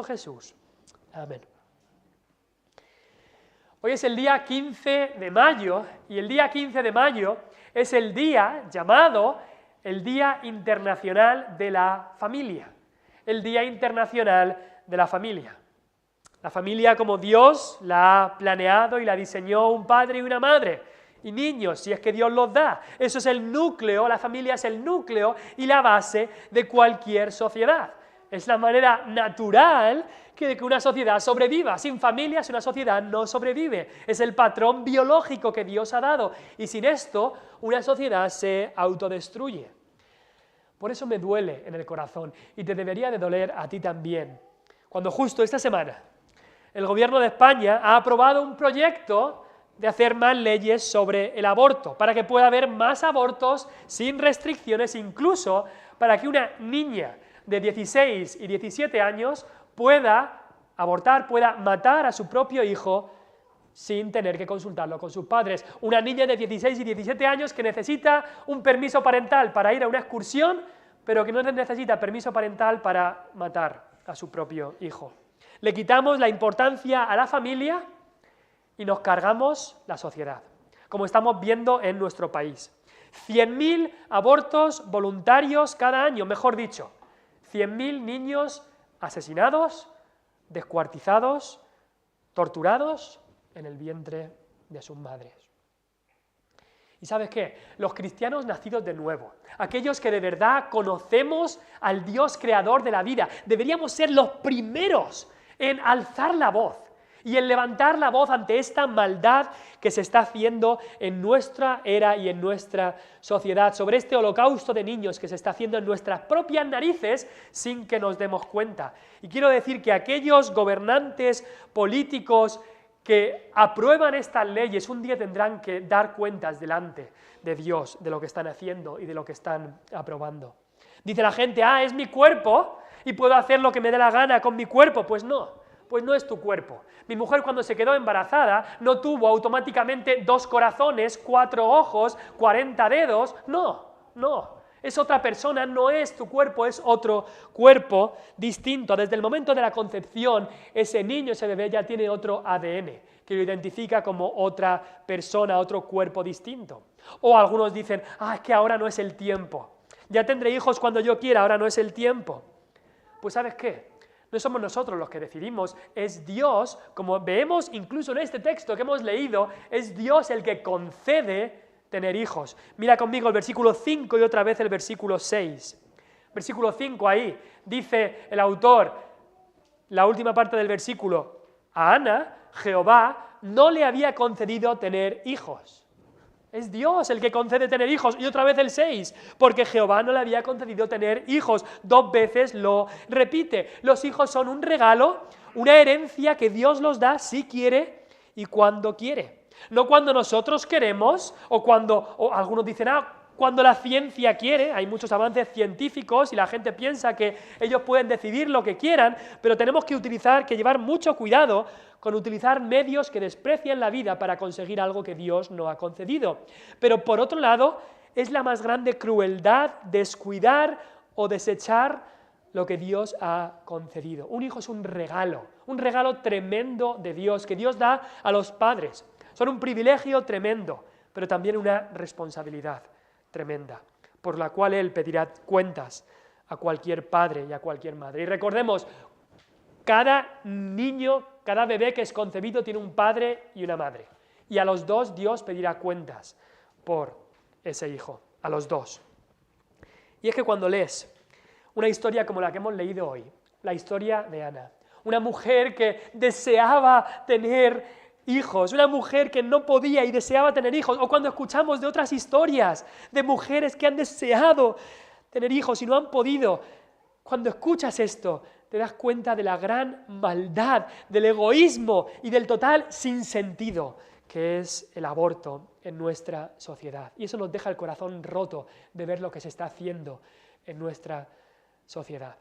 Jesús. Amén. Hoy es el día 15 de mayo y el día 15 de mayo es el día llamado el Día Internacional de la Familia. El Día Internacional de la Familia. La familia como Dios la ha planeado y la diseñó un padre y una madre. Y niños, si es que Dios los da. Eso es el núcleo, la familia es el núcleo y la base de cualquier sociedad. Es la manera natural de que una sociedad sobreviva. Sin familias una sociedad no sobrevive. Es el patrón biológico que Dios ha dado. Y sin esto, una sociedad se autodestruye. Por eso me duele en el corazón, y te debería de doler a ti también, cuando justo esta semana el gobierno de España ha aprobado un proyecto de hacer más leyes sobre el aborto, para que pueda haber más abortos sin restricciones, incluso para que una niña de 16 y 17 años pueda abortar, pueda matar a su propio hijo sin tener que consultarlo con sus padres. Una niña de 16 y 17 años que necesita un permiso parental para ir a una excursión, pero que no necesita permiso parental para matar a su propio hijo. Le quitamos la importancia a la familia y nos cargamos la sociedad, como estamos viendo en nuestro país. 100.000 abortos voluntarios cada año, mejor dicho, 100.000 niños asesinados, descuartizados, torturados en el vientre de sus madres. ¿Y sabes qué? Los cristianos nacidos de nuevo, aquellos que de verdad conocemos al Dios creador de la vida, deberíamos ser los primeros en alzar la voz y en levantar la voz ante esta maldad que se está haciendo en nuestra era y en nuestra sociedad, sobre este holocausto de niños que se está haciendo en nuestras propias narices sin que nos demos cuenta. Y quiero decir que aquellos gobernantes políticos que aprueban estas leyes un día tendrán que dar cuentas delante de Dios de lo que están haciendo y de lo que están aprobando. Dice la gente, es mi cuerpo y puedo hacer lo que me dé la gana con mi cuerpo. Pues no es tu cuerpo. Mi mujer cuando se quedó embarazada no tuvo automáticamente 2 corazones, 4 ojos, 40 dedos, no. Es otra persona, no es tu cuerpo, es otro cuerpo distinto. Desde el momento de la concepción, ese niño, ese bebé ya tiene otro ADN, que lo identifica como otra persona, otro cuerpo distinto. O algunos dicen, es que ahora no es el tiempo. Ya tendré hijos cuando yo quiera, ahora no es el tiempo. Pues ¿sabes qué? No somos nosotros los que decidimos, es Dios, como vemos incluso en este texto que hemos leído, es Dios el que concede tener hijos. Mira conmigo el versículo 5 y otra vez el versículo 6. Versículo 5 ahí, dice el autor, la última parte del versículo, a Ana, Jehová no le había concedido tener hijos. Es Dios el que concede tener hijos. Y otra vez el 6, porque Jehová no le había concedido tener hijos. 2 veces lo repite. Los hijos son un regalo, una herencia que Dios los da si quiere y cuando quiere. No cuando nosotros queremos o algunos dicen, cuando la ciencia quiere. Hay muchos avances científicos y la gente piensa que ellos pueden decidir lo que quieran, pero tenemos que llevar mucho cuidado con utilizar medios que desprecian la vida para conseguir algo que Dios no ha concedido. Pero por otro lado, es la más grande crueldad descuidar o desechar lo que Dios ha concedido. Un hijo es un regalo tremendo de Dios, que Dios da a los padres. Son un privilegio tremendo, pero también una responsabilidad tremenda, por la cual Él pedirá cuentas a cualquier padre y a cualquier madre. Y recordemos, cada niño, cada bebé que es concebido tiene un padre y una madre. Y a los 2 Dios pedirá cuentas por ese hijo, a los 2. Y es que cuando lees una historia como la que hemos leído hoy, la historia de Ana, una mujer que deseaba tener hijos, una mujer que no podía y deseaba tener hijos, o cuando escuchamos de otras historias de mujeres que han deseado tener hijos y no han podido, cuando escuchas esto, te das cuenta de la gran maldad, del egoísmo y del total sinsentido que es el aborto en nuestra sociedad. Y eso nos deja el corazón roto de ver lo que se está haciendo en nuestra sociedad.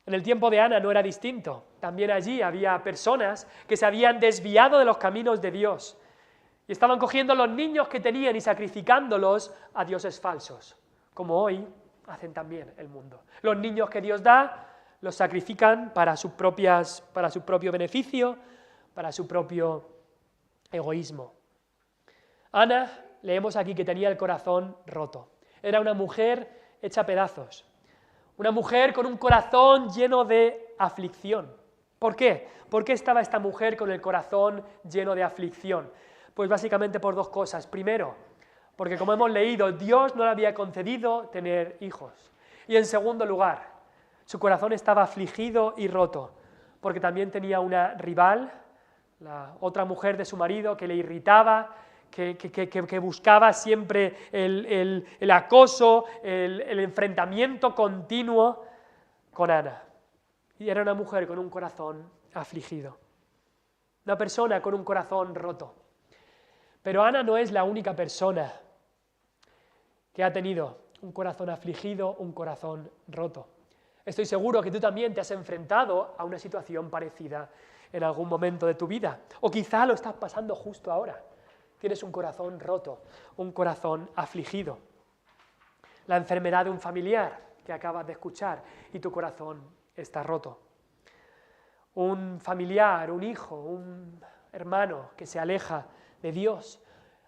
En el tiempo de Ana no era distinto. También allí había personas que se habían desviado de los caminos de Dios y estaban cogiendo los niños que tenían y sacrificándolos a dioses falsos, como hoy hacen también el mundo. Los niños que Dios da los sacrifican para su propio beneficio, para su propio egoísmo. Ana, leemos aquí que tenía el corazón roto. Era una mujer hecha pedazos, una mujer con un corazón lleno de aflicción. ¿Por qué? ¿Por qué estaba esta mujer con el corazón lleno de aflicción? Pues básicamente por dos cosas. Primero, porque como hemos leído, Dios no le había concedido tener hijos. Y en segundo lugar, su corazón estaba afligido y roto, porque también tenía una rival, la otra mujer de su marido, que le irritaba, que buscaba siempre el acoso, el enfrentamiento continuo con Ana. Y era una mujer con un corazón afligido, una persona con un corazón roto. Pero Ana no es la única persona que ha tenido un corazón afligido, un corazón roto. Estoy seguro que tú también te has enfrentado a una situación parecida en algún momento de tu vida, o quizá lo estás pasando justo ahora. Tienes un corazón roto, un corazón afligido. La enfermedad de un familiar que acabas de escuchar y tu corazón está roto. Un familiar, un hijo, un hermano que se aleja de Dios.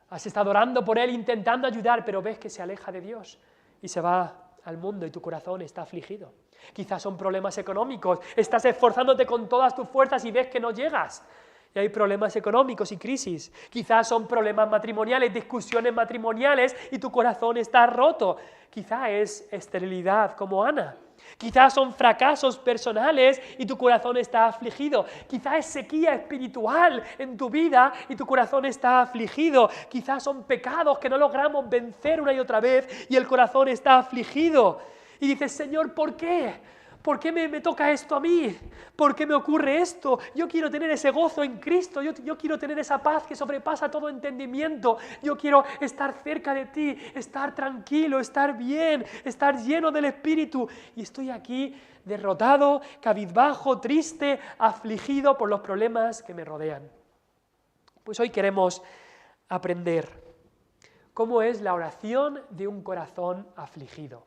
Has estado orando por él, intentando ayudar, pero ves que se aleja de Dios y se va al mundo y tu corazón está afligido. Quizás son problemas económicos, estás esforzándote con todas tus fuerzas y ves que no llegas. Y hay problemas económicos y crisis. Quizás son problemas matrimoniales, discusiones matrimoniales y tu corazón está roto. Quizás es esterilidad como Ana. Quizás son fracasos personales y tu corazón está afligido. Quizás es sequía espiritual en tu vida y tu corazón está afligido. Quizás son pecados que no logramos vencer una y otra vez y el corazón está afligido. Y dices, Señor, ¿por qué? ¿Por qué me toca esto a mí? ¿Por qué me ocurre esto? Yo quiero tener ese gozo en Cristo, yo quiero tener esa paz que sobrepasa todo entendimiento, yo quiero estar cerca de ti, estar tranquilo, estar bien, estar lleno del Espíritu. Y estoy aquí derrotado, cabizbajo, triste, afligido por los problemas que me rodean. Pues hoy queremos aprender cómo es la oración de un corazón afligido.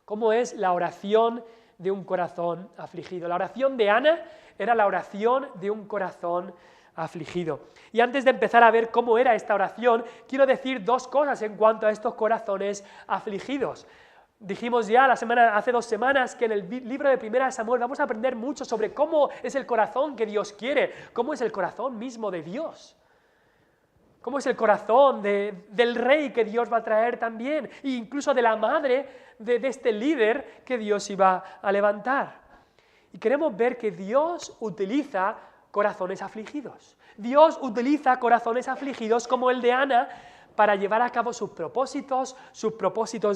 ¿Cómo es la oración de un corazón afligido? La oración de Ana era la oración de un corazón afligido. Y antes de empezar a ver cómo era esta oración, quiero decir dos cosas en cuanto a estos corazones afligidos. Dijimos ya hace 2 semanas que en el libro de 1 Samuel vamos a aprender mucho sobre cómo es el corazón que Dios quiere, cómo es el corazón mismo de Dios. ¿Cómo es el corazón del rey que Dios va a traer también? E incluso de la madre de este líder que Dios iba a levantar. Y queremos ver que Dios utiliza corazones afligidos. Dios utiliza corazones afligidos como el de Ana para llevar a cabo sus propósitos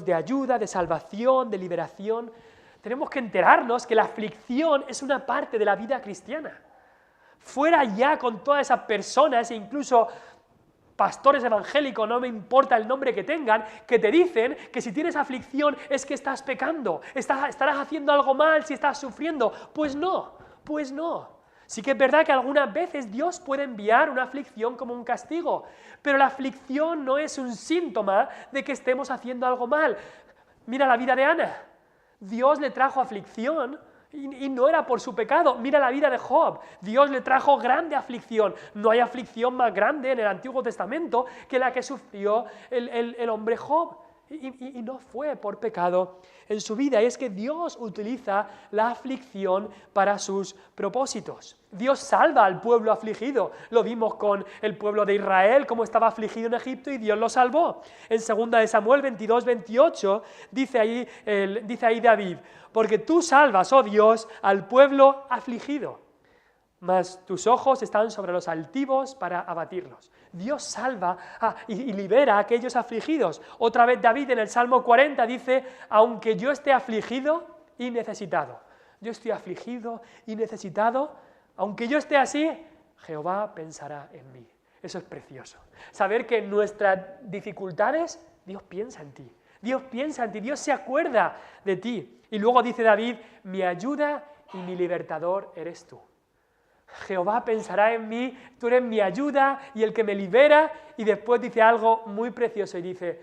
de ayuda, de salvación, de liberación. Tenemos que enterarnos que la aflicción es una parte de la vida cristiana. Fuera ya con todas esas personas e incluso pastores evangélicos, no me importa el nombre que tengan, que te dicen que si tienes aflicción es que estás pecando, estarás haciendo algo mal si estás sufriendo. Pues no. Sí que es verdad que algunas veces Dios puede enviar una aflicción como un castigo, pero la aflicción no es un síntoma de que estemos haciendo algo mal. Mira la vida de Ana. Dios le trajo aflicción y no era por su pecado. Mira la vida de Job. Dios le trajo grande aflicción. No hay aflicción más grande en el Antiguo Testamento que la que sufrió el hombre Job. Y no fue por pecado en su vida. Y es que Dios utiliza la aflicción para sus propósitos. Dios salva al pueblo afligido. Lo vimos con el pueblo de Israel, cómo estaba afligido en Egipto y Dios lo salvó. En 2 Samuel 22-28 dice ahí David, porque tú salvas, oh Dios, al pueblo afligido, mas tus ojos están sobre los altivos para abatirlos. Dios salva y libera a aquellos afligidos. Otra vez David en el Salmo 40 dice, aunque yo esté afligido y necesitado. Yo estoy afligido y necesitado, aunque yo esté así, Jehová pensará en mí. Eso es precioso. Saber que en nuestras dificultades Dios piensa en ti. Dios piensa en ti, Dios se acuerda de ti. Y luego dice David, mi ayuda y mi libertador eres tú. Jehová pensará en mí, tú eres mi ayuda y el que me libera, y después dice algo muy precioso y dice,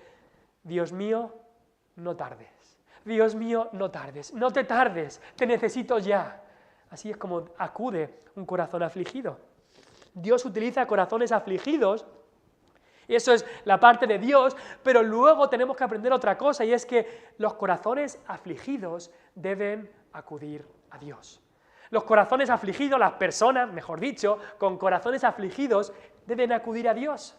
Dios mío, no tardes. Dios mío, no tardes, no te tardes, te necesito ya. Así es como acude un corazón afligido. Dios utiliza corazones afligidos, y eso es la parte de Dios, pero luego tenemos que aprender otra cosa, y es que los corazones afligidos deben acudir a Dios. Los corazones afligidos, las personas, mejor dicho, con corazones afligidos, deben acudir a Dios.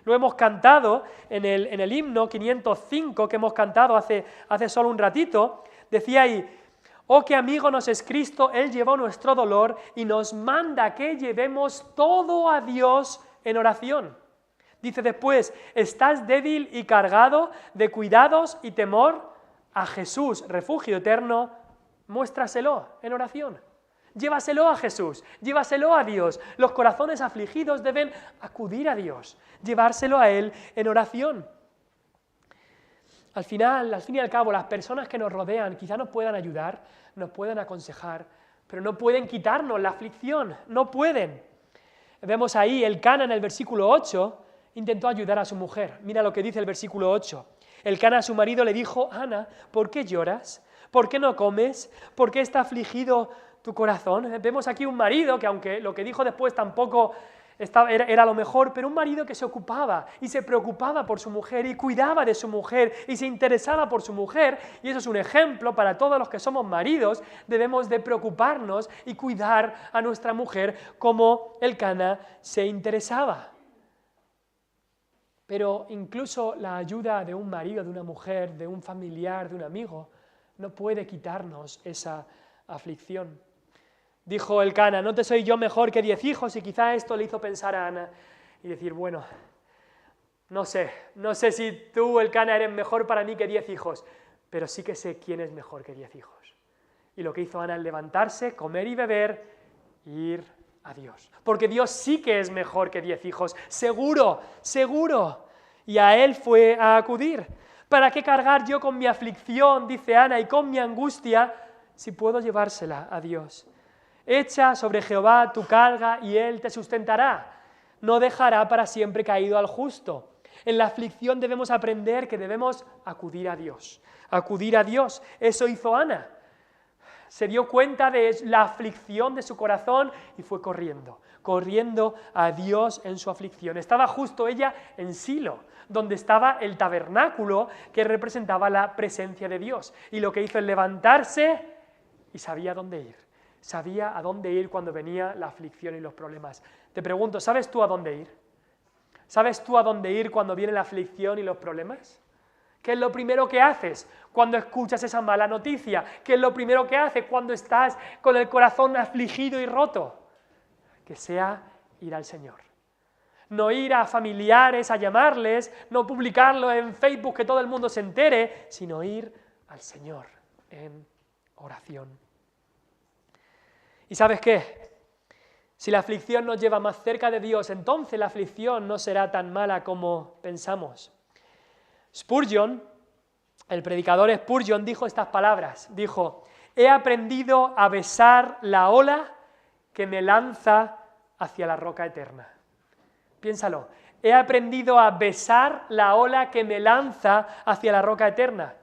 Lo hemos cantado en el himno 505 que hemos cantado hace solo un ratito, decía ahí: oh, qué amigo nos es Cristo, Él llevó nuestro dolor y nos manda que llevemos todo a Dios en oración. Dice después: estás débil y cargado de cuidados y temor, a Jesús, refugio eterno, muéstraselo en oración. Llévaselo a Jesús, llévaselo a Dios. Los corazones afligidos deben acudir a Dios, llevárselo a Él en oración. Al fin y al cabo, las personas que nos rodean quizá nos puedan ayudar, nos puedan aconsejar, pero no pueden quitarnos la aflicción, no pueden. Vemos ahí, Elcana en el versículo 8 intentó ayudar a su mujer. Mira lo que dice el versículo 8. Elcana a su marido le dijo: Ana, ¿por qué lloras? ¿Por qué no comes? ¿Por qué está afligido tu corazón? Vemos aquí un marido que, aunque lo que dijo después tampoco era lo mejor, pero un marido que se ocupaba y se preocupaba por su mujer y cuidaba de su mujer y se interesaba por su mujer, y eso es un ejemplo para todos los que somos maridos. Debemos de preocuparnos y cuidar a nuestra mujer como Elcana se interesaba. Pero incluso la ayuda de un marido, de una mujer, de un familiar, de un amigo, no puede quitarnos esa aflicción. Dijo Elcana: ¿no te soy yo mejor que 10 hijos? Y quizá esto le hizo pensar a Ana y decir: bueno, no sé si tú, Elcana, eres mejor para mí que 10 hijos, pero sí que sé quién es mejor que 10 hijos. Y lo que hizo Ana es levantarse, comer y beber e ir a Dios. Porque Dios sí que es mejor que 10 hijos, seguro, seguro. Y a Él fue a acudir. ¿Para qué cargar yo con mi aflicción, dice Ana, y con mi angustia, si puedo llevársela a Dios? Echa sobre Jehová tu carga y Él te sustentará. No dejará para siempre caído al justo. En la aflicción debemos aprender que debemos acudir a Dios. Acudir a Dios. Eso hizo Ana. Se dio cuenta de la aflicción de su corazón y fue corriendo a Dios en su aflicción. Estaba justo ella en Silo, donde estaba el tabernáculo que representaba la presencia de Dios. Y lo que hizo es levantarse y sabía dónde ir. Sabía a dónde ir cuando venía la aflicción y los problemas. Te pregunto, ¿sabes tú a dónde ir? ¿Sabes tú a dónde ir cuando viene la aflicción y los problemas? ¿Qué es lo primero que haces cuando escuchas esa mala noticia? ¿Qué es lo primero que haces cuando estás con el corazón afligido y roto? Que sea ir al Señor. No ir a familiares a llamarles, no publicarlo en Facebook que todo el mundo se entere, sino ir al Señor en oración. ¿Y sabes qué? Si la aflicción nos lleva más cerca de Dios, entonces la aflicción no será tan mala como pensamos. Spurgeon, el predicador Spurgeon, dijo estas palabras. Dijo: he aprendido a besar la ola que me lanza hacia la roca eterna. Piénsalo. He aprendido a besar la ola que me lanza hacia la roca eterna.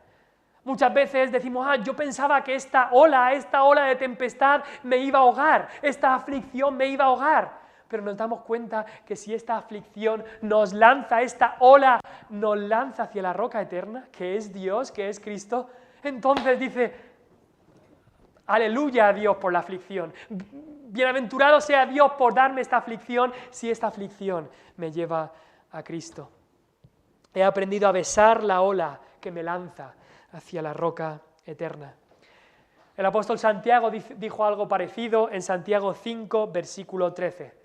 Muchas veces decimos: yo pensaba que esta ola de tempestad me iba a ahogar, esta aflicción me iba a ahogar. Pero nos damos cuenta que si esta aflicción nos lanza, esta ola nos lanza hacia la roca eterna, que es Dios, que es Cristo, entonces dice: aleluya a Dios por la aflicción. Bienaventurado sea Dios por darme esta aflicción, si esta aflicción me lleva a Cristo. He aprendido a besar la ola que me lanza hacia la roca eterna. El apóstol Santiago dijo algo parecido en Santiago 5, versículo 13.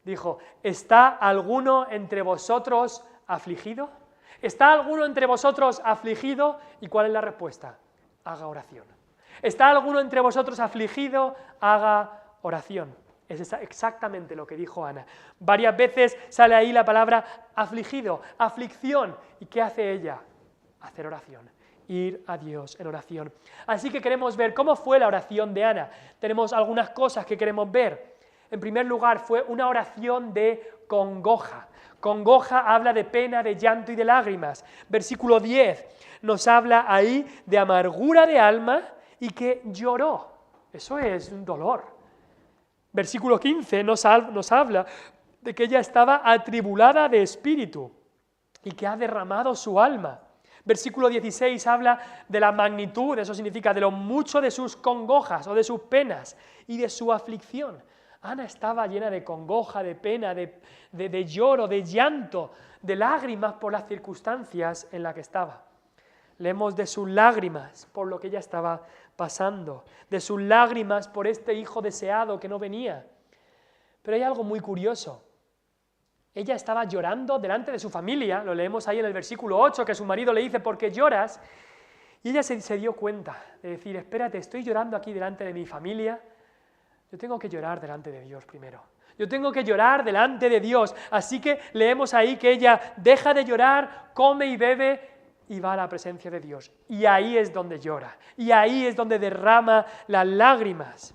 Dijo: ¿está alguno entre vosotros afligido? ¿Está alguno entre vosotros afligido? ¿Y cuál es la respuesta? Haga oración. ¿Está alguno entre vosotros afligido? Haga oración. Es exactamente lo que dijo Ana. Varias veces sale ahí la palabra afligido, aflicción. ¿Y qué hace ella? Hacer oración. Ir a Dios en oración. Así que queremos ver cómo fue la oración de Ana. Tenemos algunas cosas que queremos ver. En primer lugar, fue una oración de congoja. Congoja habla de pena, de llanto y de lágrimas. Versículo 10 nos habla ahí de amargura de alma y que lloró. Eso es un dolor. Versículo 15 nos habla de que ella estaba atribulada de espíritu y que ha derramado su alma. Versículo 16 habla de la magnitud, eso significa de lo mucho de sus congojas o de sus penas y de su aflicción. Ana estaba llena de congoja, de pena, de lloro, de llanto, de lágrimas por las circunstancias en las que estaba. Leemos de sus lágrimas por lo que ella estaba pasando, de sus lágrimas por este hijo deseado que no venía. Pero hay algo muy curioso. Ella estaba llorando delante de su familia, lo leemos ahí en el versículo 8, que su marido le dice, ¿por qué lloras? Y ella se dio cuenta de decir, espérate, estoy llorando aquí delante de mi familia, yo tengo que llorar delante de Dios primero. Yo tengo que llorar delante de Dios. Así que leemos ahí que ella deja de llorar, come y bebe y va a la presencia de Dios. Y ahí es donde llora. Y ahí es donde derrama las lágrimas.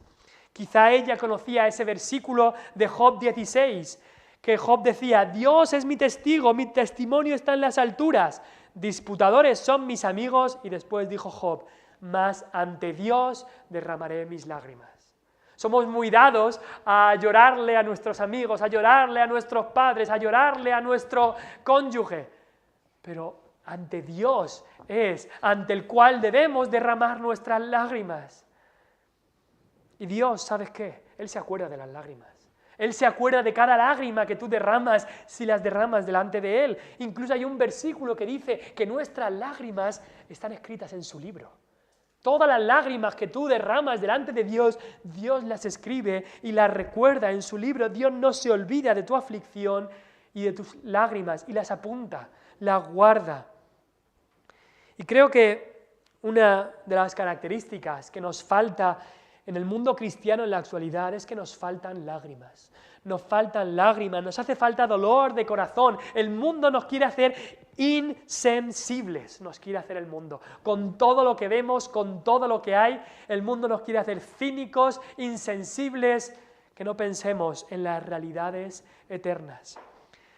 Quizá ella conocía ese versículo de Job 16, que Job decía, Dios es mi testigo, mi testimonio está en las alturas, disputadores son mis amigos, y después dijo Job, mas ante Dios derramaré mis lágrimas. Somos muy dados a llorarle a nuestros amigos, a llorarle a nuestros padres, a llorarle a nuestro cónyuge, pero ante Dios es ante el cual debemos derramar nuestras lágrimas. Y Dios, ¿sabes qué? Él se acuerda de las lágrimas. Él se acuerda de cada lágrima que tú derramas si las derramas delante de Él. Incluso hay un versículo que dice que nuestras lágrimas están escritas en su libro. Todas las lágrimas que tú derramas delante de Dios, Dios las escribe y las recuerda en su libro. Dios no se olvida de tu aflicción y de tus lágrimas y las apunta, las guarda. Y creo que una de las características que nos falta en el mundo cristiano en la actualidad es que nos faltan lágrimas. Nos faltan lágrimas, nos hace falta dolor de corazón. El mundo nos quiere hacer insensibles, nos quiere hacer el mundo. Con todo lo que vemos, con todo lo que hay, el mundo nos quiere hacer cínicos, insensibles, que no pensemos en las realidades eternas.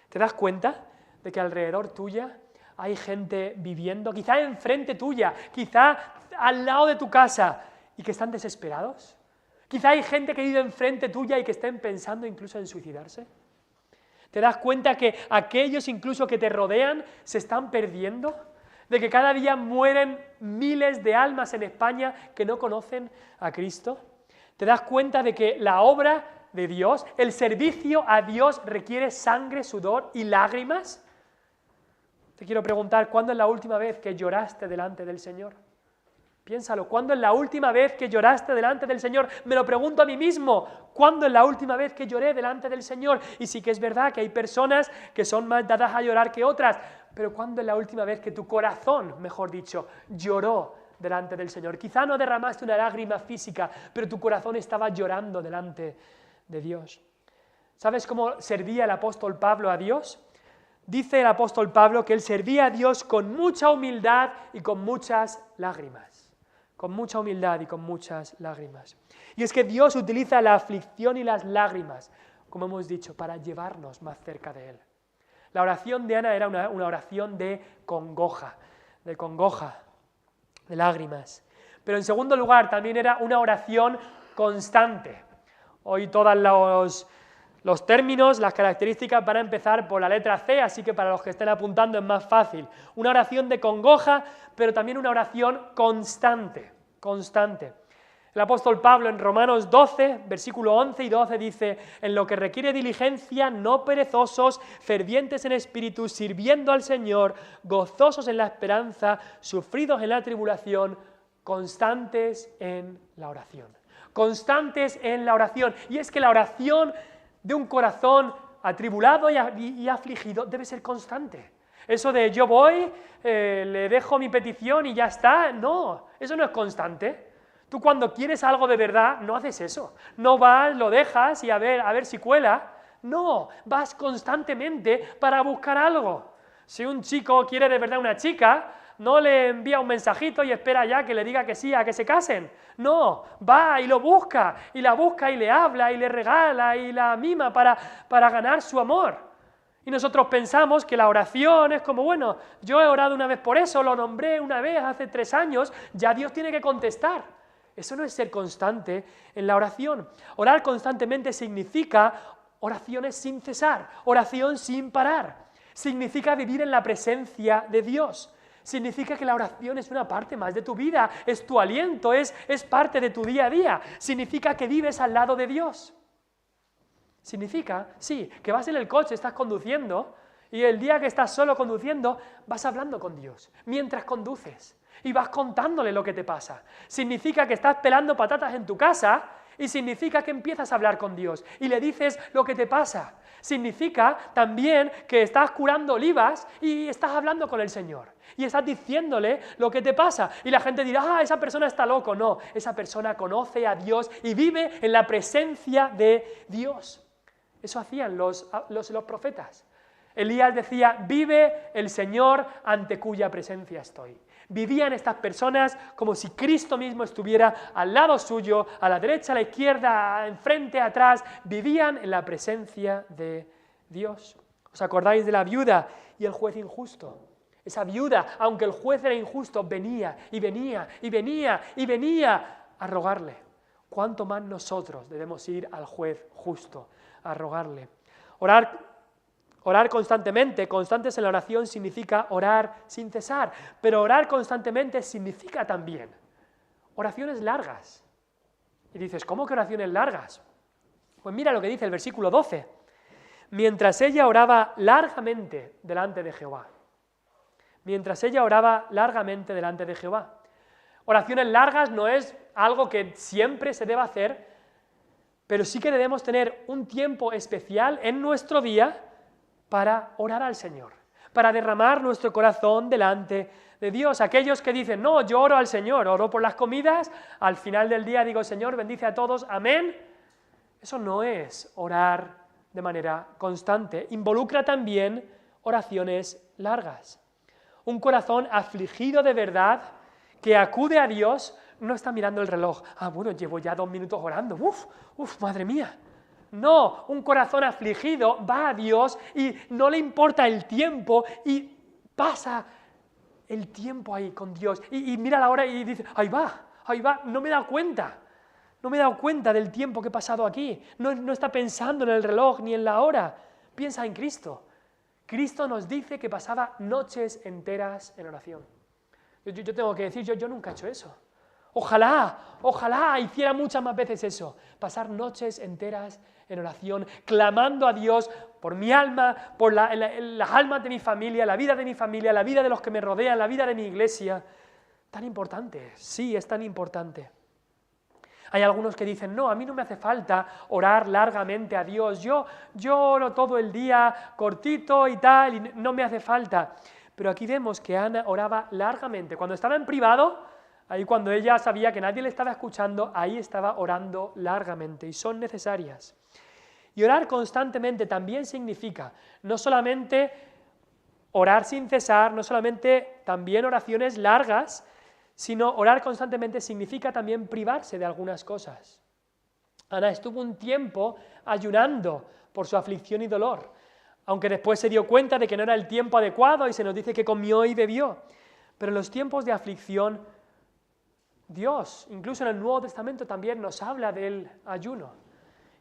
¿Te das cuenta de que alrededor tuya hay gente viviendo, quizá enfrente tuya, quizá al lado de tu casa, y que están desesperados? Quizá hay gente que vive enfrente tuya y que estén pensando incluso en suicidarse. ¿Te das cuenta que aquellos incluso que te rodean se están perdiendo? De que cada día mueren miles de almas en España que no conocen a Cristo. ¿Te das cuenta de que la obra de Dios, el servicio a Dios requiere sangre, sudor y lágrimas? Te quiero preguntar, ¿cuándo es la última vez que lloraste delante del Señor? Piénsalo, ¿cuándo es la última vez que lloraste delante del Señor? Me lo pregunto a mí mismo, ¿cuándo es la última vez que lloré delante del Señor? Y sí que es verdad que hay personas que son más dadas a llorar que otras, pero ¿cuándo es la última vez que tu corazón, mejor dicho, lloró delante del Señor? Quizá no derramaste una lágrima física, pero tu corazón estaba llorando delante de Dios. ¿Sabes cómo servía el apóstol Pablo a Dios? Dice el apóstol Pablo que él servía a Dios con mucha humildad y con muchas lágrimas. Con mucha humildad y con muchas lágrimas. Y es que Dios utiliza la aflicción y las lágrimas, como hemos dicho, para llevarnos más cerca de Él. La oración de Ana era una oración de congoja, de lágrimas. Pero en segundo lugar también era una oración constante. Hoy todos los términos, las características van a empezar por la letra C, así que para los que estén apuntando es más fácil. Una oración de congoja, pero también una oración constante. El apóstol Pablo en Romanos 12, versículo 11 y 12 dice, en lo que requiere diligencia, no perezosos, fervientes en espíritu, sirviendo al Señor, gozosos en la esperanza, sufridos en la tribulación, constantes en la oración. Constantes en la oración. Y es que la oración de un corazón atribulado y afligido debe ser constante. Eso de yo voy, le dejo mi petición y ya está, no, eso no es constante. Tú cuando quieres algo de verdad no haces eso. No vas, lo dejas y a ver si cuela. No, vas constantemente para buscar algo. Si un chico quiere de verdad una chica, no le envía un mensajito y espera ya que le diga que sí, a que se casen. No, va y lo busca y le habla y le regala y la mima para ganar su amor. Y nosotros pensamos que la oración es como, bueno, yo he orado una vez por eso, lo nombré una vez hace 3 años, ya Dios tiene que contestar. Eso no es ser constante en la oración. Orar constantemente significa oraciones sin cesar, oración sin parar. Significa vivir en la presencia de Dios. Significa que la oración es una parte más de tu vida, es tu aliento, es parte de tu día a día. Significa que vives al lado de Dios. Significa, sí, que vas en el coche, estás conduciendo, y el día que estás solo conduciendo, vas hablando con Dios, mientras conduces, y vas contándole lo que te pasa. Significa que estás pelando patatas en tu casa, y significa que empiezas a hablar con Dios, y le dices lo que te pasa. Significa también que estás curando olivas, y estás hablando con el Señor, y estás diciéndole lo que te pasa, y la gente dirá, esa persona está loco. No, esa persona conoce a Dios, y vive en la presencia de Dios. Eso hacían los profetas. Elías decía, vive el Señor ante cuya presencia estoy. Vivían estas personas como si Cristo mismo estuviera al lado suyo, a la derecha, a la izquierda, enfrente, atrás. Vivían en la presencia de Dios. ¿Os acordáis de la viuda y el juez injusto? Esa viuda, aunque el juez era injusto, venía y venía y venía y venía a rogarle. ¿Cuánto más nosotros debemos ir al juez justo a rogarle? Orar constantemente, constantes en la oración significa orar sin cesar, pero orar constantemente significa también oraciones largas. Y dices, ¿cómo que oraciones largas? Pues mira lo que dice el versículo 12. Mientras ella oraba largamente delante de Jehová. Mientras ella oraba largamente delante de Jehová. Oraciones largas no es algo que siempre se deba hacer, pero sí que debemos tener un tiempo especial en nuestro día para orar al Señor, para derramar nuestro corazón delante de Dios. Aquellos que dicen, no, yo oro al Señor, oro por las comidas, al final del día digo, Señor, bendice a todos, amén. Eso no es orar de manera constante. Involucra también oraciones largas. Un corazón afligido de verdad que acude a Dios no está mirando el reloj. Bueno, llevo ya 2 minutos orando. Madre mía. No, un corazón afligido va a Dios y no le importa el tiempo y pasa el tiempo ahí con Dios. Y mira la hora y dice, ahí va, no me he dado cuenta. No me he dado cuenta del tiempo que he pasado aquí. No está pensando en el reloj ni en la hora. Piensa en Cristo. Cristo nos dice que pasaba noches enteras en oración. Yo tengo que decir, yo nunca he hecho eso. Ojalá hiciera muchas más veces eso, pasar noches enteras en oración, clamando a Dios por mi alma, por las almas de mi familia, la vida de mi familia, la vida de los que me rodean, la vida de mi iglesia. Tan importante, sí, es tan importante. Hay algunos que dicen, no, a mí no me hace falta orar largamente a Dios, yo oro todo el día cortito y tal, y no me hace falta. Pero aquí vemos que Ana oraba largamente. Cuando estaba en privado, ahí cuando ella sabía que nadie le estaba escuchando, ahí estaba orando largamente, y son necesarias. Y orar constantemente también significa no solamente orar sin cesar, no solamente también oraciones largas, sino orar constantemente significa también privarse de algunas cosas. Ana estuvo un tiempo ayunando por su aflicción y dolor, aunque después se dio cuenta de que no era el tiempo adecuado y se nos dice que comió y bebió. Pero en los tiempos de aflicción, Dios, incluso en el Nuevo Testamento también nos habla del ayuno.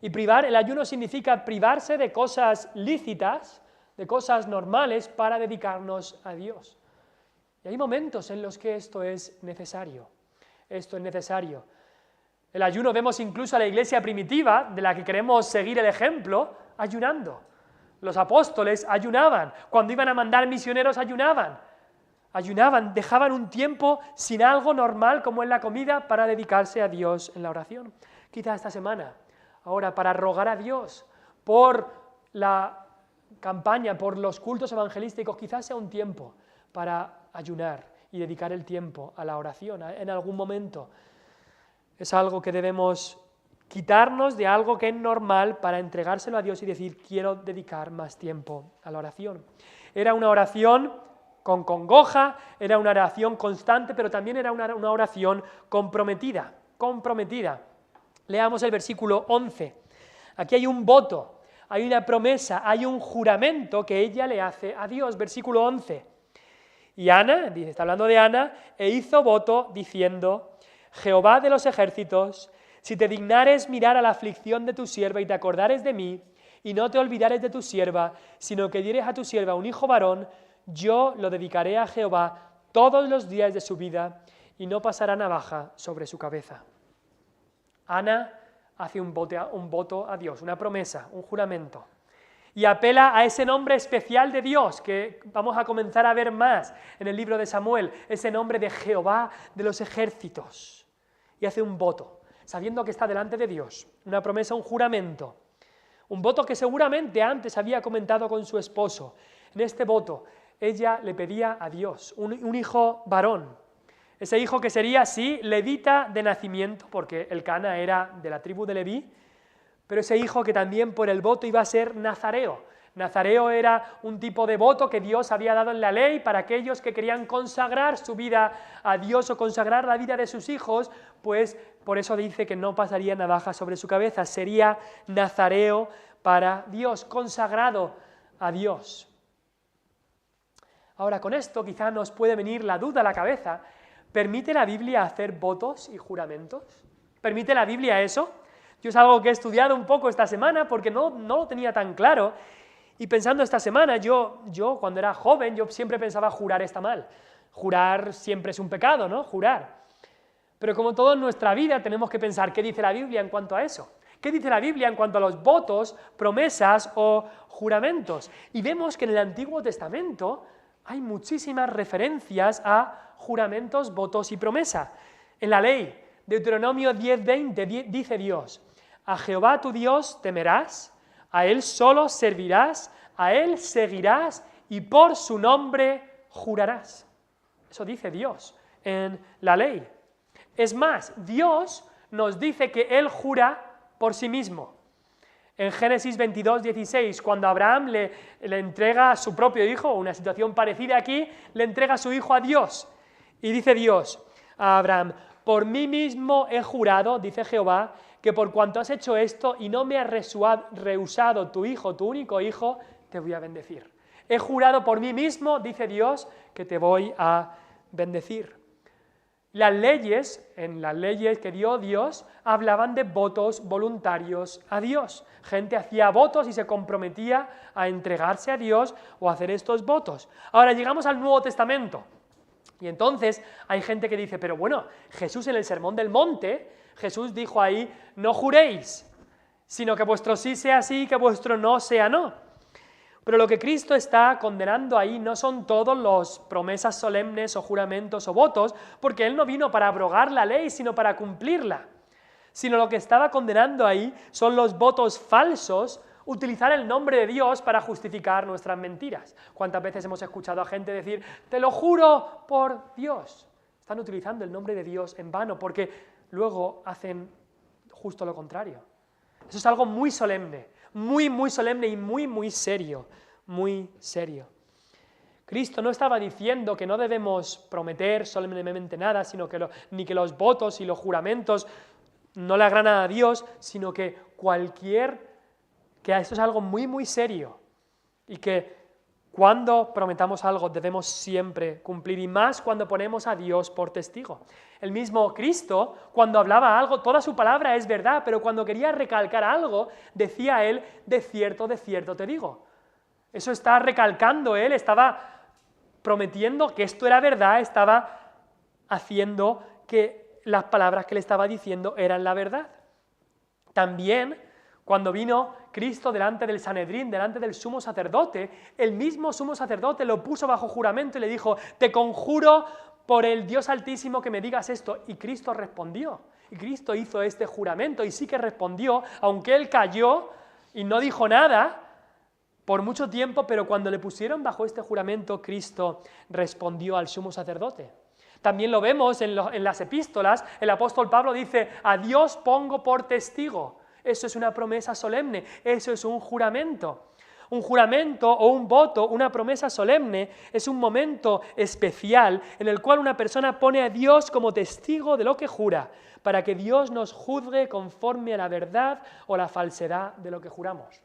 Y el ayuno significa privarse de cosas lícitas, de cosas normales para dedicarnos a Dios. Y hay momentos en los que esto es necesario. Esto es necesario. El ayuno vemos incluso a la iglesia primitiva, de la que queremos seguir el ejemplo, ayunando. Los apóstoles ayunaban. Cuando iban a mandar misioneros ayunaban. Dejaban un tiempo sin algo normal como es la comida para dedicarse a Dios en la oración. Quizá esta semana, ahora para rogar a Dios por la campaña, por los cultos evangelísticos, quizás sea un tiempo para ayunar y dedicar el tiempo a la oración en algún momento. Es algo que debemos quitarnos de algo que es normal para entregárselo a Dios y decir, quiero dedicar más tiempo a la oración. Era una oración con congoja, era una oración constante, pero también era una oración comprometida. Leamos el versículo 11. Aquí hay un voto, hay una promesa, hay un juramento que ella le hace a Dios. Versículo 11. Y Ana, dice, está hablando de Ana, e hizo voto diciendo: Jehová de los ejércitos, si te dignares mirar a la aflicción de tu sierva y te acordares de mí, y no te olvidares de tu sierva, sino que dieres a tu sierva un hijo varón, yo lo dedicaré a Jehová todos los días de su vida, y no pasará navaja sobre su cabeza. Ana hace un voto a Dios, una promesa, un juramento, y apela a ese nombre especial de Dios, que vamos a comenzar a ver más en el libro de Samuel, ese nombre de Jehová de los ejércitos, y hace un voto, sabiendo que está delante de Dios, una promesa, un juramento, un voto que seguramente antes había comentado con su esposo. En este voto, ella le pedía a Dios un hijo varón, ese hijo que sería, sí, levita de nacimiento, porque Elcana era de la tribu de Leví, pero ese hijo que también por el voto iba a ser nazareo. Nazareo era un tipo de voto que Dios había dado en la ley para aquellos que querían consagrar su vida a Dios o consagrar la vida de sus hijos, pues por eso dice que no pasaría navaja sobre su cabeza, sería nazareo para Dios, consagrado a Dios. Ahora, con esto quizá nos puede venir la duda a la cabeza: ¿permite la Biblia hacer votos y juramentos? ¿Permite la Biblia eso? Yo es algo que he estudiado un poco esta semana porque no lo tenía tan claro, y pensando esta semana, yo cuando era joven, yo siempre pensaba jurar está mal. Jurar siempre es un pecado, ¿no? Jurar. Pero como todo en nuestra vida tenemos que pensar qué dice la Biblia en cuanto a eso. ¿Qué dice la Biblia en cuanto a los votos, promesas o juramentos? Y vemos que en el Antiguo Testamento hay muchísimas referencias a juramentos, votos y promesa. En la ley, Deuteronomio 10:20, dice Dios: a Jehová tu Dios temerás, a Él solo servirás, a Él seguirás y por su nombre jurarás. Eso dice Dios en la ley. Es más, Dios nos dice que Él jura por sí mismo. En Génesis 22:16, cuando Abraham le entrega a su propio hijo, una situación parecida aquí, le entrega a su hijo a Dios. Y dice Dios a Abraham: por mí mismo he jurado, dice Jehová, que por cuanto has hecho esto y no me has rehusado tu hijo, tu único hijo, te voy a bendecir. He jurado por mí mismo, dice Dios, que te voy a bendecir. En las leyes que dio Dios, hablaban de votos voluntarios a Dios. Gente hacía votos y se comprometía a entregarse a Dios o a hacer estos votos. Ahora llegamos al Nuevo Testamento. Y entonces hay gente que dice: pero bueno, Jesús en el Sermón del Monte, Jesús dijo ahí: no juréis, sino que vuestro sí sea sí y que vuestro no sea no. Pero lo que Cristo está condenando ahí no son todos los promesas solemnes o juramentos o votos, porque Él no vino para abrogar la ley, sino para cumplirla. Sino lo que estaba condenando ahí son los votos falsos, utilizar el nombre de Dios para justificar nuestras mentiras. ¿Cuántas veces hemos escuchado a gente decir: te lo juro por Dios? Están utilizando el nombre de Dios en vano, porque luego hacen justo lo contrario. Eso es algo muy solemne, muy solemne y muy serio, muy serio. Cristo no estaba diciendo que no debemos prometer solemnemente nada, sino que ni que los votos y los juramentos no le agradan a Dios, sino que esto es algo muy serio, y que cuando prometamos algo debemos siempre cumplir, y más cuando ponemos a Dios por testigo. El mismo Cristo, cuando hablaba algo, toda su palabra es verdad, pero cuando quería recalcar algo, decía Él: de cierto te digo. Eso está recalcando Él, estaba prometiendo que esto era verdad, estaba haciendo que las palabras que le estaba diciendo eran la verdad. También, cuando vino Cristo delante del Sanedrín, delante del sumo sacerdote, el mismo sumo sacerdote lo puso bajo juramento y le dijo: te conjuro por el Dios Altísimo que me digas esto. Y Cristo respondió, y Cristo hizo este juramento, y sí que respondió, aunque Él calló y no dijo nada por mucho tiempo, pero cuando le pusieron bajo este juramento, Cristo respondió al sumo sacerdote. También lo vemos en las epístolas. El apóstol Pablo dice: a Dios pongo por testigo. Eso es una promesa solemne, eso es un juramento. Un juramento o un voto, una promesa solemne, es un momento especial en el cual una persona pone a Dios como testigo de lo que jura, para que Dios nos juzgue conforme a la verdad o la falsedad de lo que juramos.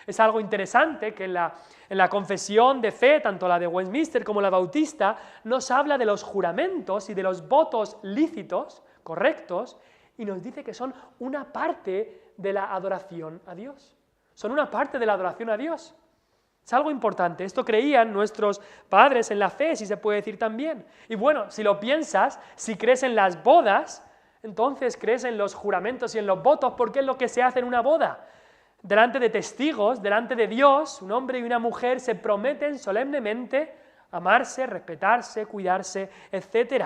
Es algo interesante que en la confesión de fe, tanto la de Westminster como la bautista, nos habla de los juramentos y de los votos lícitos, correctos, y nos dice que son una parte de la adoración a Dios. Son una parte de la adoración a Dios. Es algo importante. Esto creían nuestros padres en la fe, si se puede decir también. Y bueno, si lo piensas, si crees en las bodas, entonces crees en los juramentos y en los votos, porque es lo que se hace en una boda. Delante de testigos, delante de Dios, un hombre y una mujer se prometen solemnemente amarse, respetarse, cuidarse, etc.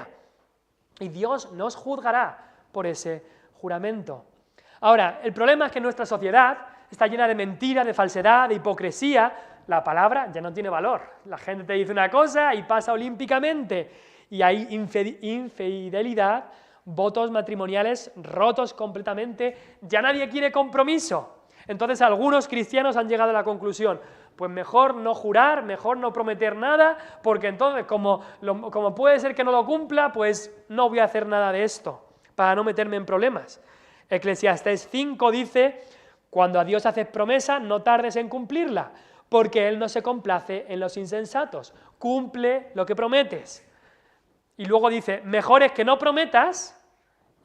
Y Dios nos juzgará por ese juramento. Ahora, el problema es que nuestra sociedad está llena de mentira, de falsedad, de hipocresía. La palabra ya no tiene valor. La gente te dice una cosa y pasa olímpicamente. Y hay infidelidad, votos matrimoniales rotos completamente. Ya nadie quiere compromiso. Entonces algunos cristianos han llegado a la conclusión, pues mejor no jurar, mejor no prometer nada, porque entonces como puede ser que no lo cumpla, pues no voy a hacer nada de esto, para no meterme en problemas. Eclesiastés 5 dice, cuando a Dios haces promesa, no tardes en cumplirla, porque Él no se complace en los insensatos, cumple lo que prometes. Y luego dice, mejor es que no prometas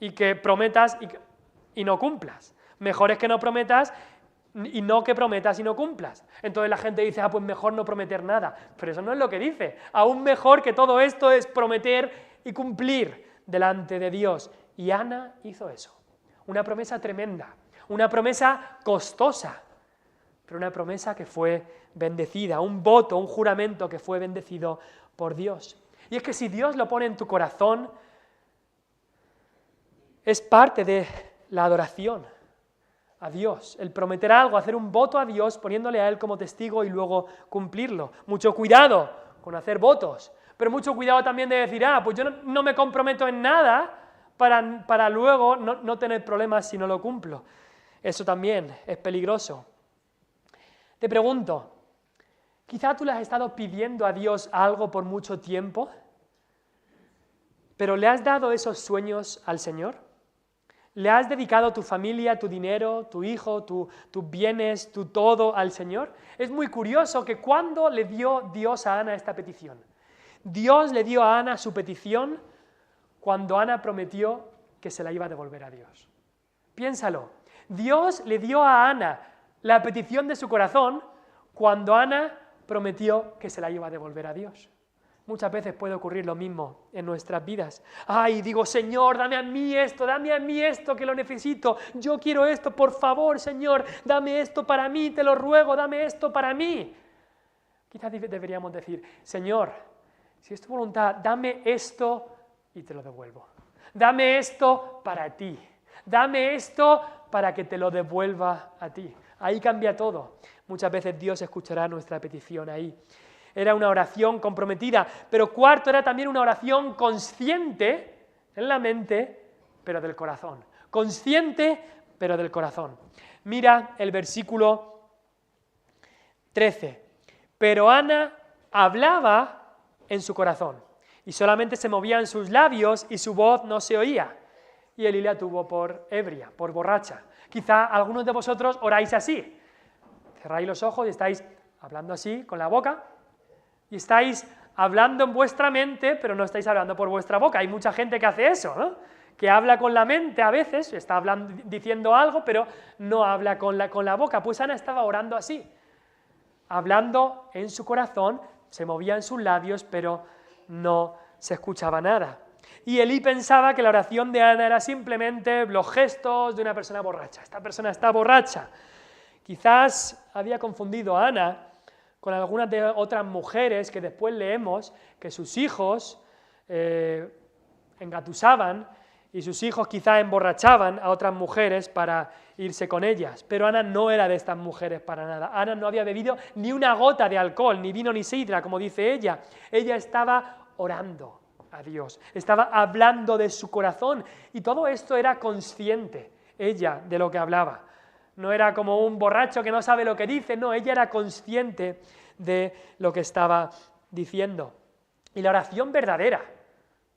y que prometas y no cumplas. Mejor es que no prometas y no que prometas y no cumplas. Entonces la gente dice, pues mejor no prometer nada. Pero eso no es lo que dice. Aún mejor que todo esto es prometer y cumplir delante de Dios. Y Ana hizo eso. Una promesa tremenda, una promesa costosa, pero una promesa que fue bendecida, un voto, un juramento que fue bendecido por Dios. Y es que si Dios lo pone en tu corazón, es parte de la adoración a Dios, el prometer algo, hacer un voto a Dios poniéndole a Él como testigo y luego cumplirlo. Mucho cuidado con hacer votos, pero mucho cuidado también de decir, pues yo no me comprometo en nada para luego no tener problemas si no lo cumplo. Eso también es peligroso. Te pregunto, quizá tú le has estado pidiendo a Dios algo por mucho tiempo, pero ¿le has dado esos sueños al Señor? ¿Le has dedicado tu familia, tu dinero, tu hijo, tus bienes, tu todo al Señor? Es muy curioso que cuando le dio Dios a Ana esta petición. Dios le dio a Ana su petición cuando Ana prometió que se la iba a devolver a Dios. Piénsalo. Dios le dio a Ana la petición de su corazón cuando Ana prometió que se la iba a devolver a Dios. Muchas veces puede ocurrir lo mismo en nuestras vidas. Digo, Señor, dame a mí esto que lo necesito. Yo quiero esto, por favor, Señor, dame esto para mí, te lo ruego, dame esto para mí. Quizás deberíamos decir, Señor, si es tu voluntad, dame esto y te lo devuelvo. Dame esto para ti. Dame esto para que te lo devuelva a ti. Ahí cambia todo. Muchas veces Dios escuchará nuestra petición ahí. Era una oración comprometida, pero cuarto, era también una oración consciente en la mente, pero del corazón. Consciente, pero del corazón. Mira el versículo 13. Pero Ana hablaba en su corazón, y solamente se movían sus labios y su voz no se oía. Y Elí la tuvo por ebria, por borracha. Quizá algunos de vosotros oráis así. Cerráis los ojos y estáis hablando así, con la boca, y estáis hablando en vuestra mente, pero no estáis hablando por vuestra boca. Hay mucha gente que hace eso, ¿no? Que habla con la mente a veces, está diciendo algo, pero no habla con la boca. Pues Ana estaba orando así, hablando en su corazón, se movían sus labios, pero no se escuchaba nada. Y Elí pensaba que la oración de Ana era simplemente los gestos de una persona borracha. Esta persona está borracha. Quizás había confundido a Ana con algunas de otras mujeres que después leemos que sus hijos engatusaban y sus hijos quizá emborrachaban a otras mujeres para irse con ellas. Pero Ana no era de estas mujeres para nada. Ana no había bebido ni una gota de alcohol, ni vino ni sidra, como dice ella. Ella estaba orando a Dios, estaba hablando de su corazón, y todo esto era consciente, ella, de lo que hablaba. No era como un borracho que no sabe lo que dice, no, ella era consciente de lo que estaba diciendo. Y la oración verdadera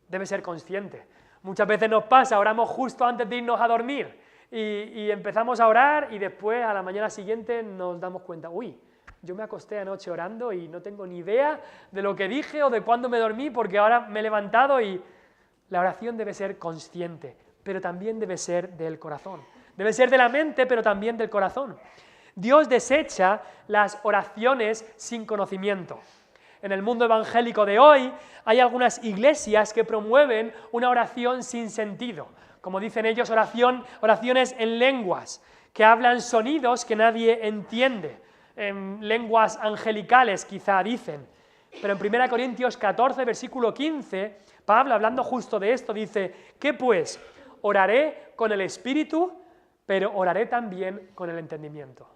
debe ser consciente. Muchas veces nos pasa, oramos justo antes de irnos a dormir y empezamos a orar y después a la mañana siguiente nos damos cuenta, uy, yo me acosté anoche orando y no tengo ni idea de lo que dije o de cuándo me dormí porque ahora me he levantado y la oración debe ser consciente, pero también debe ser del corazón. Debe ser de la mente, pero también del corazón. Dios desecha las oraciones sin conocimiento. En el mundo evangélico de hoy hay algunas iglesias que promueven una oración sin sentido. Como dicen ellos, oraciones en lenguas, que hablan sonidos que nadie entiende. En lenguas angelicales, quizá dicen. Pero en 1 Corintios 14, versículo 15, Pablo, hablando justo de esto, dice, ¿qué pues? Oraré con el Espíritu, pero oraré también con el entendimiento.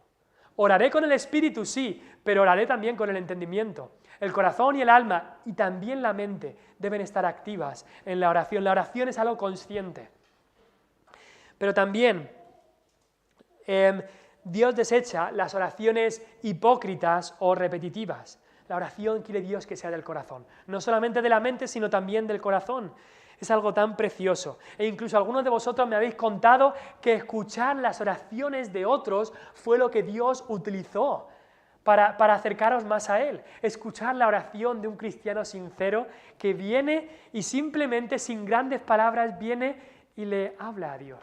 Oraré con el Espíritu, sí, pero oraré también con el entendimiento. El corazón y el alma, y también la mente, deben estar activas en la oración. La oración es algo consciente. Pero también Dios desecha las oraciones hipócritas o repetitivas. La oración quiere Dios que sea del corazón. No solamente de la mente, sino también del corazón. Es algo tan precioso. E incluso algunos de vosotros me habéis contado que escuchar las oraciones de otros fue lo que Dios utilizó para acercaros más a Él. Escuchar la oración de un cristiano sincero que viene y simplemente sin grandes palabras viene y le habla a Dios.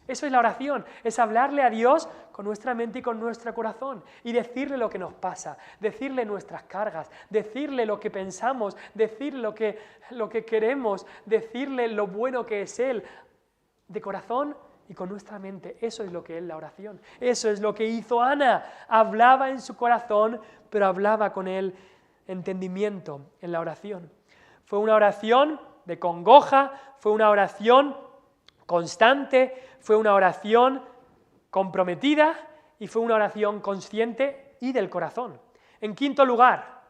Eso es la oración, es hablarle a Dios con nuestra mente y con nuestro corazón y decirle lo que nos pasa, decirle nuestras cargas, decirle lo que pensamos, decirle lo que queremos, decirle lo bueno que es Él, de corazón y con nuestra mente. Eso es lo que es la oración, eso es lo que hizo Ana, hablaba en su corazón, pero hablaba con el entendimiento en la oración. Fue una oración de congoja, fue una oración constante, fue una oración comprometida y fue una oración consciente y del corazón. En quinto lugar,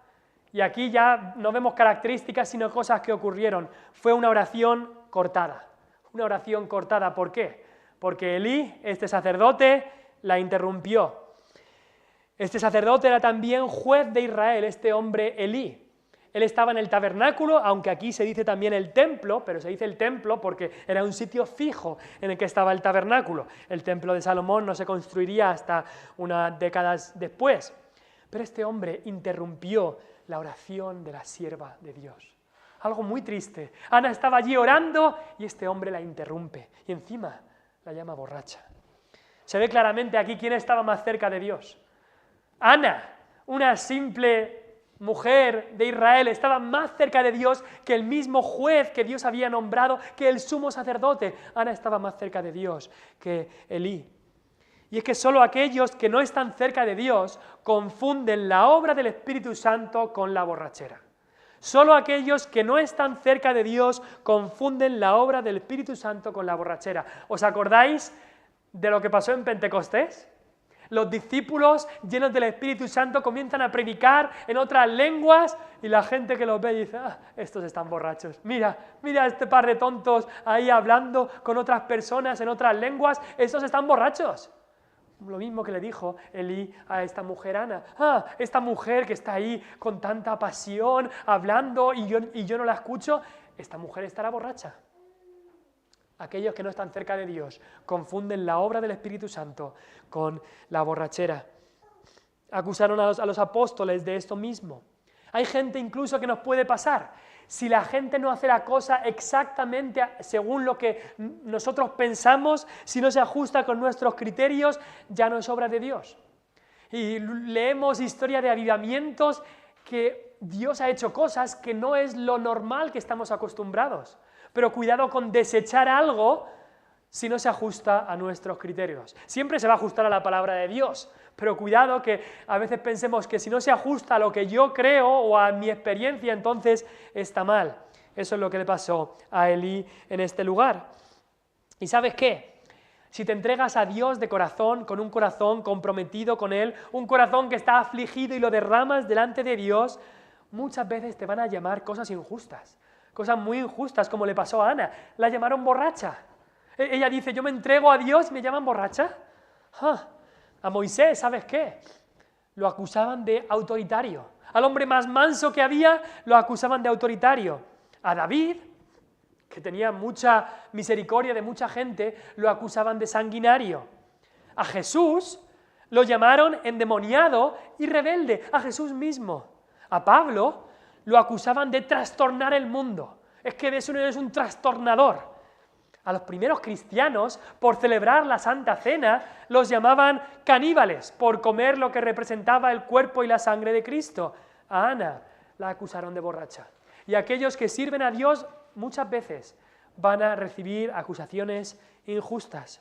y aquí ya no vemos características sino cosas que ocurrieron, fue una oración cortada. Una oración cortada, ¿por qué? Porque Elí, este sacerdote, la interrumpió. Este sacerdote era también juez de Israel, este hombre Elí. Él estaba en el tabernáculo, aunque aquí se dice también el templo, pero se dice el templo porque era un sitio fijo en el que estaba el tabernáculo. El templo de Salomón no se construiría hasta unas décadas después. Pero este hombre interrumpió la oración de la sierva de Dios. Algo muy triste. Ana estaba allí orando y este hombre la interrumpe. Y encima la llama borracha. Se ve claramente aquí quién estaba más cerca de Dios. Ana, una simple mujer de Israel, estaba más cerca de Dios que el mismo juez que Dios había nombrado, que el sumo sacerdote. Ana estaba más cerca de Dios que Elí. Y es que solo aquellos que no están cerca de Dios confunden la obra del Espíritu Santo con la borrachera. Solo aquellos que no están cerca de Dios confunden la obra del Espíritu Santo con la borrachera. ¿Os acordáis de lo que pasó en Pentecostés? Los discípulos llenos del Espíritu Santo comienzan a predicar en otras lenguas y la gente que los ve dice, estos están borrachos. Mira este par de tontos ahí hablando con otras personas en otras lenguas, estos están borrachos. Lo mismo que le dijo Elí a esta mujer Ana. Esta mujer que está ahí con tanta pasión hablando y yo no la escucho, esta mujer estará borracha. Aquellos que no están cerca de Dios confunden la obra del Espíritu Santo con la borrachera. Acusaron a los apóstoles de esto mismo. Hay gente incluso que nos puede pasar. Si la gente no hace la cosa exactamente según lo que nosotros pensamos, si no se ajusta con nuestros criterios, ya no es obra de Dios. Y leemos historia de avivamientos que Dios ha hecho cosas que no es lo normal que estamos acostumbrados. Pero cuidado con desechar algo si no se ajusta a nuestros criterios. Siempre se va a ajustar a la palabra de Dios, pero cuidado que a veces pensemos que si no se ajusta a lo que yo creo o a mi experiencia, entonces está mal. Eso es lo que le pasó a Elí en este lugar. ¿Y sabes qué? Si te entregas a Dios de corazón, con un corazón comprometido con Él, un corazón que está afligido y lo derramas delante de Dios, muchas veces te van a llamar cosas injustas. Cosas muy injustas, como le pasó a Ana. La llamaron borracha. Ella dice, yo me entrego a Dios y me llaman borracha. A Moisés, ¿sabes qué? Lo acusaban de autoritario. Al hombre más manso que había, lo acusaban de autoritario. A David, que tenía mucha misericordia de mucha gente, lo acusaban de sanguinario. A Jesús lo llamaron endemoniado y rebelde, a Jesús mismo. A Pablo lo acusaban de trastornar el mundo. Es que eso es un trastornador. A los primeros cristianos, por celebrar la Santa Cena, los llamaban caníbales, por comer lo que representaba el cuerpo y la sangre de Cristo. A Ana la acusaron de borracha. Y aquellos que sirven a Dios muchas veces van a recibir acusaciones injustas.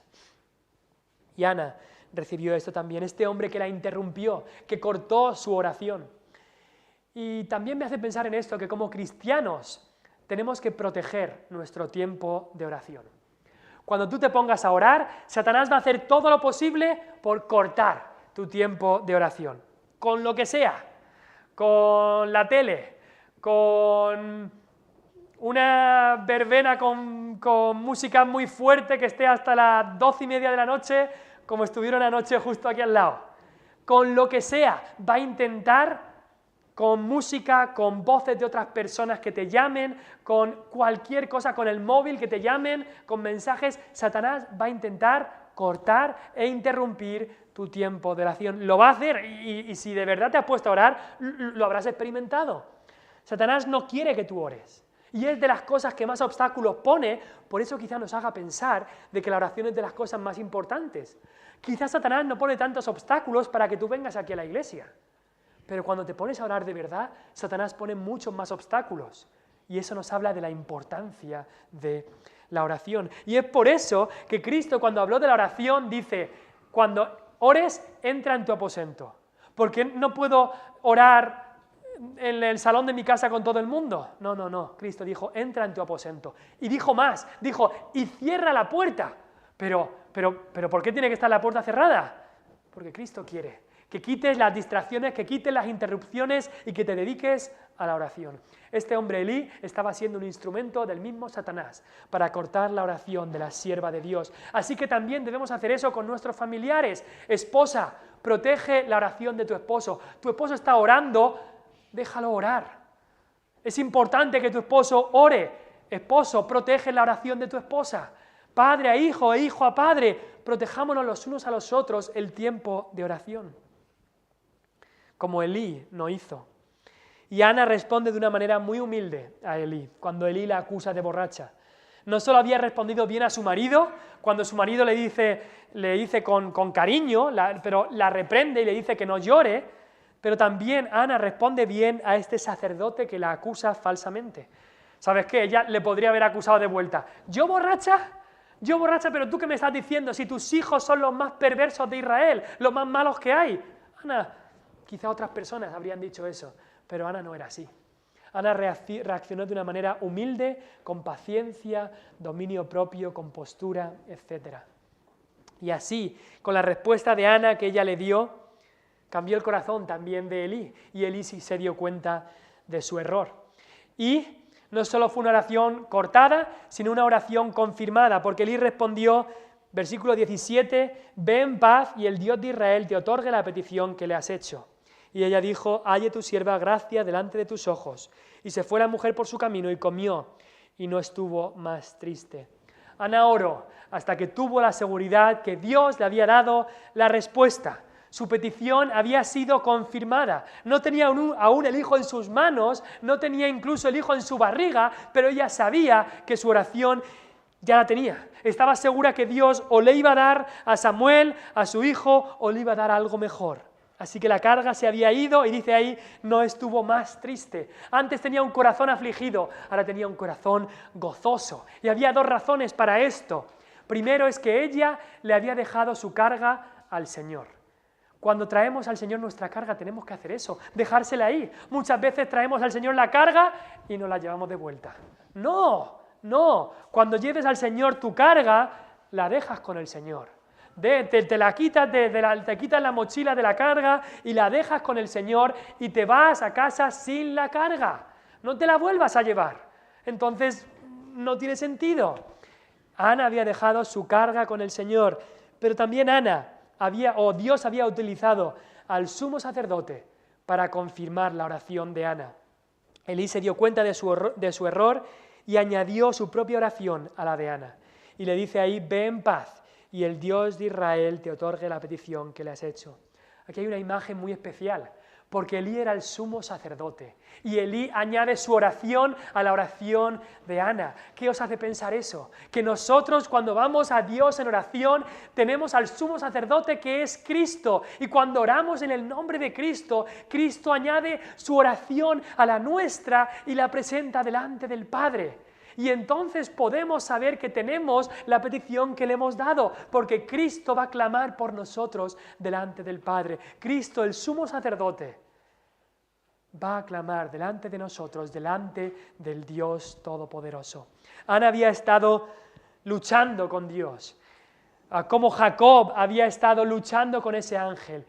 Y Ana recibió esto también, este hombre que la interrumpió, que cortó su oración. Y también me hace pensar en esto, que como cristianos tenemos que proteger nuestro tiempo de oración. Cuando tú te pongas a orar, Satanás va a hacer todo lo posible por cortar tu tiempo de oración. Con lo que sea, con la tele, con una verbena con música muy fuerte que esté hasta las 12:30 de la noche, como estuvieron anoche justo aquí al lado. Con lo que sea, va a intentar, con música, con voces de otras personas que te llamen, con cualquier cosa, con el móvil que te llamen, con mensajes, Satanás va a intentar cortar e interrumpir tu tiempo de oración. Lo va a hacer y si de verdad te has puesto a orar, lo habrás experimentado. Satanás no quiere que tú ores. Y es de las cosas que más obstáculos pone, por eso quizás nos haga pensar de que la oración es de las cosas más importantes. Quizás Satanás no pone tantos obstáculos para que tú vengas aquí a la iglesia. Pero cuando te pones a orar de verdad, Satanás pone muchos más obstáculos. Y eso nos habla de la importancia de la oración. Y es por eso que Cristo, cuando habló de la oración, dice, cuando ores, entra en tu aposento. ¿Por qué no puedo orar en el salón de mi casa con todo el mundo? No. Cristo dijo, entra en tu aposento. Y dijo más, dijo, y cierra la puerta. Pero ¿por qué tiene que estar la puerta cerrada? Porque Cristo quiere que quites las distracciones, que quites las interrupciones y que te dediques a la oración. Este hombre Elí estaba siendo un instrumento del mismo Satanás para cortar la oración de la sierva de Dios. Así que también debemos hacer eso con nuestros familiares. Esposa, protege la oración de tu esposo. Tu esposo está orando, déjalo orar. Es importante que tu esposo ore. Esposo, protege la oración de tu esposa. Padre a hijo e hijo a padre, protejámonos los unos a los otros el tiempo de oración. Como Elí no hizo. Y Ana responde de una manera muy humilde a Elí, cuando Elí la acusa de borracha. No solo había respondido bien a su marido, cuando su marido le dice con cariño, pero la reprende y le dice que no llore, pero también Ana responde bien a este sacerdote que la acusa falsamente. ¿Sabes qué? Ella le podría haber acusado de vuelta. ¿Yo borracha? Pero ¿tú qué me estás diciendo? Si tus hijos son los más perversos de Israel, los más malos que hay. Ana, quizá otras personas habrían dicho eso, pero Ana no era así. Ana reaccionó de una manera humilde, con paciencia, dominio propio, compostura, etc. Y así, con la respuesta de Ana que ella le dio, cambió el corazón también de Elí, y Elí sí se dio cuenta de su error. Y no solo fue una oración cortada, sino una oración confirmada, porque Elí respondió, versículo 17, ve en paz y el Dios de Israel te otorgue la petición que le has hecho. Y ella dijo, halle tu sierva gracia delante de tus ojos. Y se fue la mujer por su camino y comió, y no estuvo más triste. Ana oró hasta que tuvo la seguridad que Dios le había dado la respuesta. Su petición había sido confirmada. No tenía aún el hijo en sus manos, no tenía incluso el hijo en su barriga, pero ella sabía que su oración ya la tenía. Estaba segura que Dios o le iba a dar a Samuel, a su hijo, o le iba a dar algo mejor. Así que la carga se había ido y dice ahí, no estuvo más triste. Antes tenía un corazón afligido, ahora tenía un corazón gozoso. Y había dos razones para esto. Primero es que ella le había dejado su carga al Señor. Cuando traemos al Señor nuestra carga tenemos que hacer eso, dejársela ahí. Muchas veces traemos al Señor la carga y nos la llevamos de vuelta. No. Cuando lleves al Señor tu carga, la dejas con el Señor. Te la quitas, te quitas la mochila de la carga y la dejas con el Señor y te vas a casa sin la carga. No te la vuelvas a llevar. Entonces, no tiene sentido. Ana había dejado su carga con el Señor, pero también Ana Dios había utilizado al sumo sacerdote para confirmar la oración de Ana. Elí se dio cuenta de su error y añadió su propia oración a la de Ana. Y le dice ahí, ve en paz, y el Dios de Israel te otorgue la petición que le has hecho. Aquí hay una imagen muy especial, porque Elí era el sumo sacerdote, y Elí añade su oración a la oración de Ana. ¿Qué os hace pensar eso? Que nosotros cuando vamos a Dios en oración tenemos al sumo sacerdote que es Cristo, y cuando oramos en el nombre de Cristo, Cristo añade su oración a la nuestra y la presenta delante del Padre. Y entonces podemos saber que tenemos la petición que le hemos dado, porque Cristo va a clamar por nosotros delante del Padre. Cristo, el sumo sacerdote, va a clamar delante de nosotros, delante del Dios Todopoderoso. Ana había estado luchando con Dios, como Jacob había estado luchando con ese ángel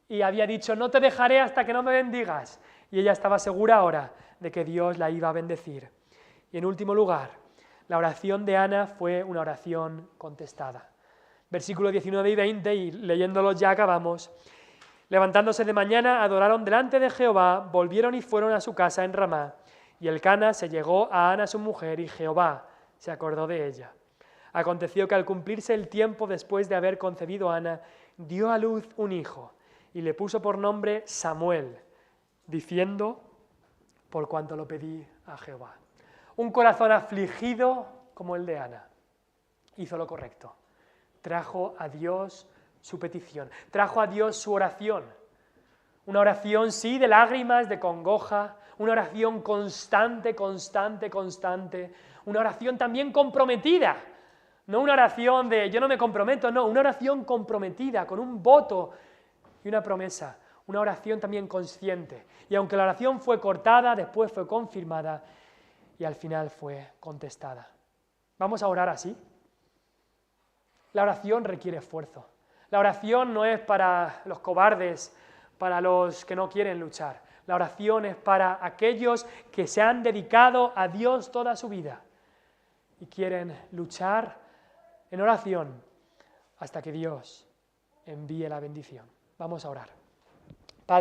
y había dicho, no te dejaré hasta que no me bendigas. Y ella estaba segura ahora de que Dios la iba a bendecir. Y en último lugar, la oración de Ana fue una oración contestada. Versículos 19 y 20, y leyéndolos ya acabamos. Levantándose de mañana, adoraron delante de Jehová, volvieron y fueron a su casa en Ramá. Y Elcana se llegó a Ana su mujer, y Jehová se acordó de ella. Aconteció que al cumplirse el tiempo después de haber concebido Ana, dio a luz un hijo, y le puso por nombre Samuel, diciendo, por cuanto lo pedí a Jehová. Un corazón afligido como el de Ana hizo lo correcto. Trajo a Dios su petición, trajo a Dios su oración. Una oración, sí, de lágrimas, de congoja, una oración constante, una oración también comprometida. No una oración de yo no me comprometo, no, una oración comprometida, con un voto y una promesa. Una oración también consciente. Y aunque la oración fue cortada, después fue confirmada y al final fue contestada. ¿Vamos a orar así? La oración requiere esfuerzo. La oración no es para los cobardes, para los que no quieren luchar. La oración es para aquellos que se han dedicado a Dios toda su vida y quieren luchar en oración hasta que Dios envíe la bendición. Vamos a orar.